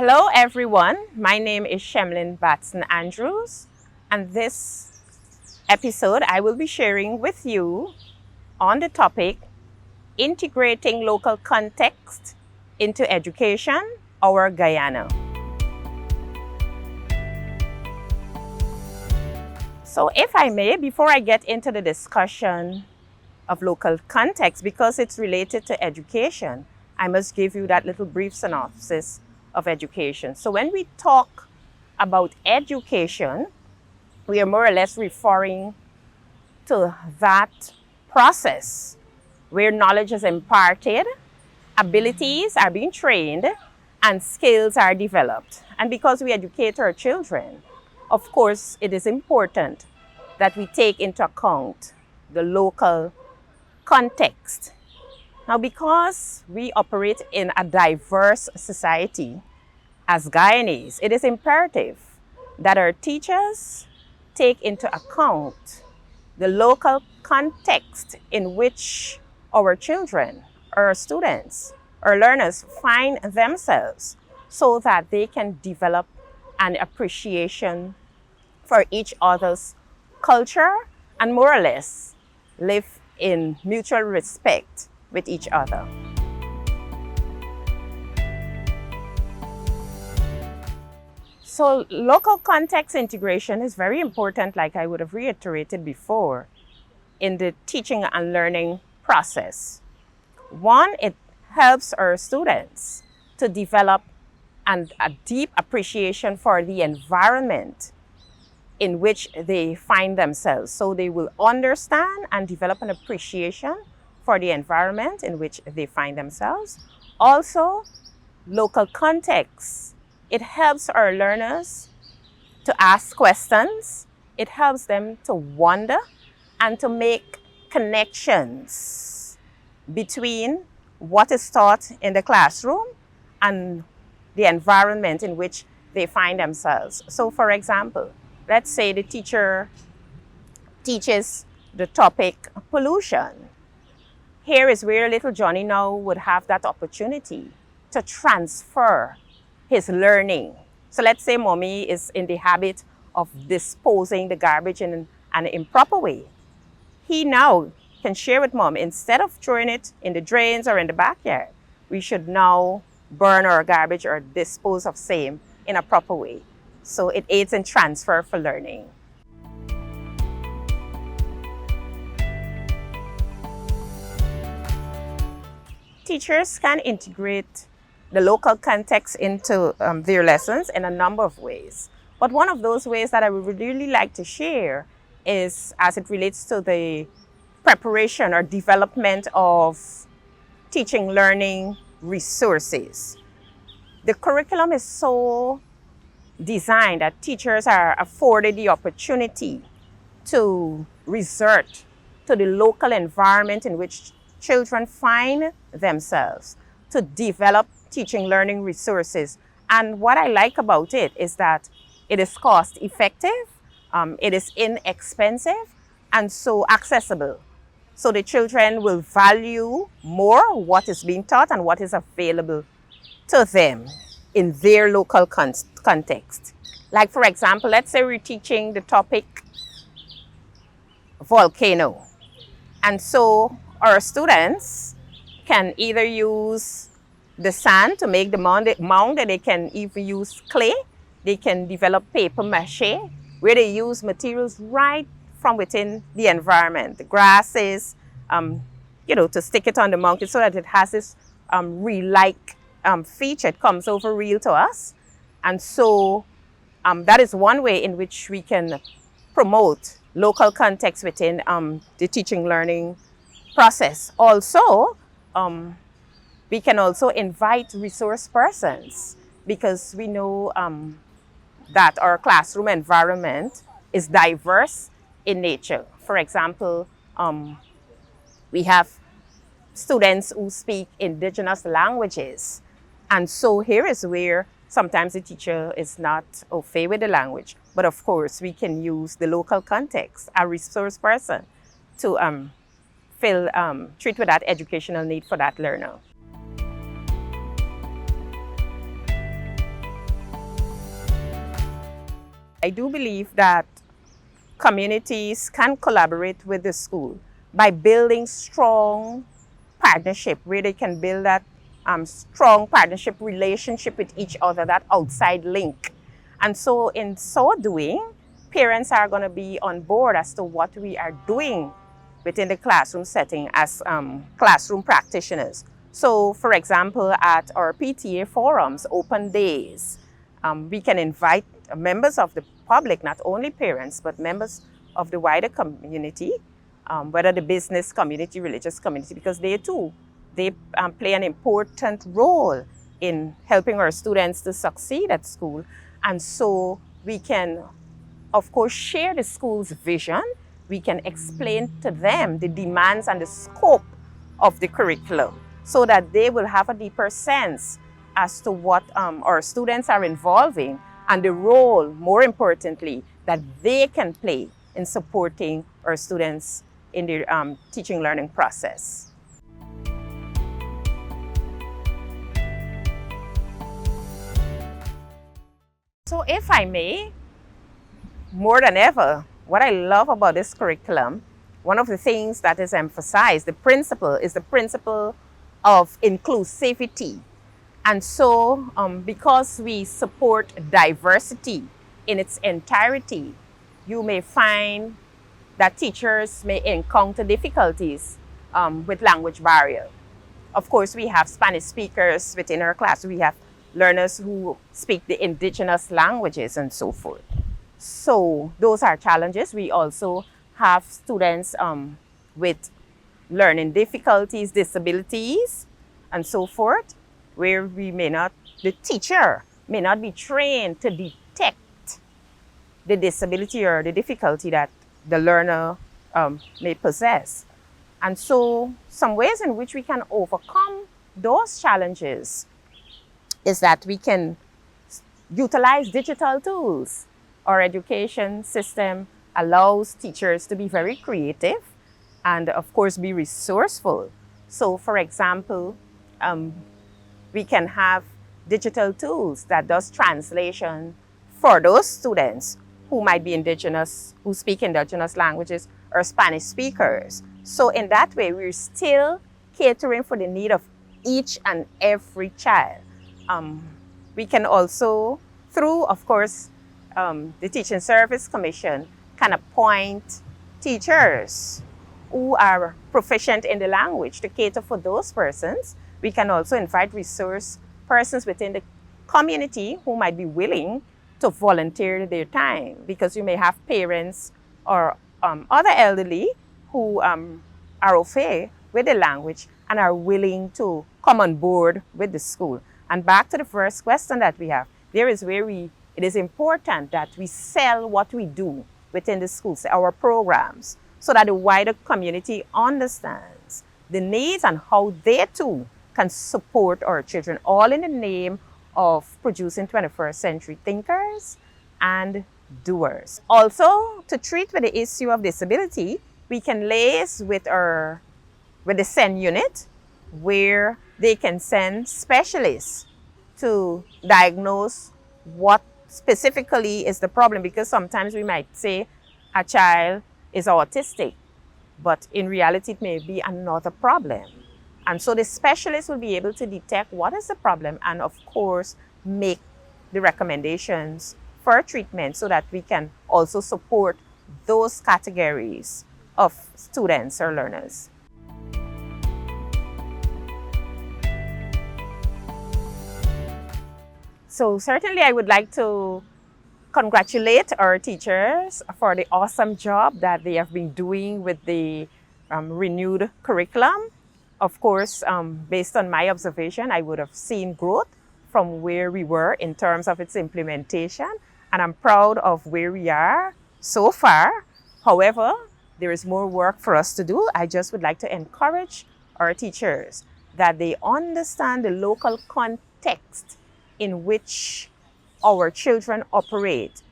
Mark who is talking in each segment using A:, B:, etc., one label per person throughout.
A: Hello everyone, my name is Shemlyn Batson Andrews, and this episode I will be sharing with you on the topic integrating local context into education, our Guyana. So if I may, before I get into the discussion of local context, because it's related to education, I must give you that little brief synopsis of education. So when we talk about education, we are more or less referring to that process where knowledge is imparted, abilities are being trained, and skills are developed. And because we educate our children, of course, it is important that we take into account the local context. Now, because we operate in a diverse society as Guyanese, it is imperative that our teachers take into account the local context in which our children, our students, our learners find themselves so that they can develop an appreciation for each other's culture and more or less live in mutual respect with each other. So local context integration is very important, like I would have reiterated before, in the teaching and learning process. One, it helps our students to develop a deep appreciation for the environment in which they find themselves. So they will understand and develop an appreciation for the environment in which they find themselves. Also, local context. It helps our learners to ask questions. It helps them to wonder and to make connections between what is taught in the classroom and the environment in which they find themselves. So for example, let's say the teacher teaches the topic pollution. Here is where little Johnny now would have that opportunity to transfer his learning. So let's say mommy is in the habit of disposing the garbage in an improper way. He now can share with mom, instead of throwing it in the drains or in the backyard, we should now burn our garbage or dispose of same in a proper way. So it aids in transfer for learning. Teachers can integrate the local context into their lessons in a number of ways. But one of those ways that I would really like to share is as it relates to the preparation or development of teaching learning resources. The curriculum is so designed that teachers are afforded the opportunity to resort to the local environment in which children find themselves to develop teaching learning resources. And what I like about it is that it is cost effective, it is inexpensive, and so accessible. So the children will value more what is being taught and what is available to them in their local context. Like for example, let's say we're teaching the topic volcano. And so our students can either use the sand to make the mound, and they can even use clay. They can develop paper mache, where they use materials right from within the environment. The grasses, to stick it on the mountain so that it has this real-like feature. It comes over real to us. And so that is one way in which we can promote local context within the teaching learning process. Also, we can also invite resource persons because we know that our classroom environment is diverse in nature. For example, we have students who speak indigenous languages. And so here is where sometimes the teacher is not au fait with the language. But of course, we can use the local context, a resource person, to treat with that educational need for that learner. I do believe that communities can collaborate with the school by building strong partnership where they can build that strong partnership relationship with each other, that outside link. And so in so doing, parents are going to be on board as to what we are doing within the classroom setting as classroom practitioners. So for example, at our PTA forums, open days, we can invite members of the public, not only parents, but members of the wider community, whether the business community, religious community, because they too, they play an important role in helping our students to succeed at school. And so we can, of course, share the school's vision. We can explain to them the demands and the scope of the curriculum so that they will have a deeper sense as to what our students are involving and the role, more importantly, that they can play in supporting our students in their teaching learning process. So if I may, more than ever, what I love about this curriculum, one of the things that is emphasized, the principle, is the principle of inclusivity. And so because we support diversity in its entirety, you may find that teachers may encounter difficulties with language barrier. Of course, we have Spanish speakers within our class. We have learners who speak the indigenous languages and so forth. So those are challenges. We also have students with learning difficulties, disabilities, and so forth, where the teacher may not be trained to detect the disability or the difficulty that the learner may possess. And so some ways in which we can overcome those challenges is that we can utilize digital tools. Our education system allows teachers to be very creative and, of course, be resourceful. So, for example, we can have digital tools that does translation for those students who might be indigenous, who speak indigenous languages, or Spanish speakers. So in that way, we're still catering for the need of each and every child. We can also, through, of course, the Teaching Service Commission, can appoint teachers who are proficient in the language to cater for those persons. We can also invite resource persons within the community who might be willing to volunteer their time, because you may have parents or other elderly who are au fait with the language and are willing to come on board with the school. And back to the first question that we have, there is where it is important that we sell what we do within the schools, our programs, so that the wider community understands the needs and how they too can support our children, all in the name of producing 21st century thinkers and doers. Also, to treat with the issue of disability, we can liaise with the SEND unit, where they can send specialists to diagnose what specifically is the problem, because sometimes we might say a child is autistic, but in reality it may be another problem. And so the specialist will be able to detect what is the problem and, of course, make the recommendations for treatment so that we can also support those categories of students or learners. So certainly I would like to congratulate our teachers for the awesome job that they have been doing with the renewed curriculum. Of course, based on my observation, I would have seen growth from where we were in terms of its implementation, and I'm proud of where we are so far. However, there is more work for us to do. I just would like to encourage our teachers that they understand the local context in which our children operate,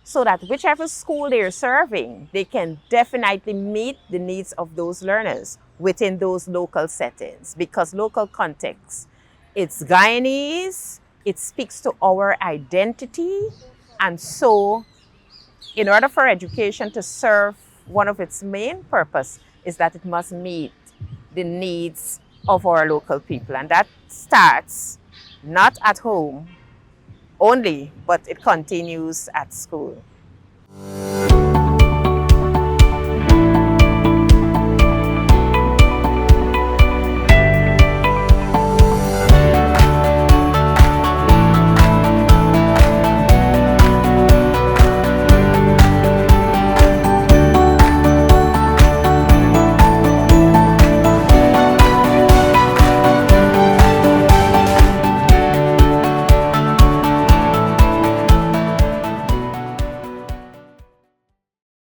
A: so that whichever school they're serving, they can definitely meet the needs of those learners within those local settings, because local context, it's Guyanese, it speaks to our identity, and so In order for education to serve, one of its main purpose is that it must meet the needs of our local people. And that starts not at home only, but it continues at school.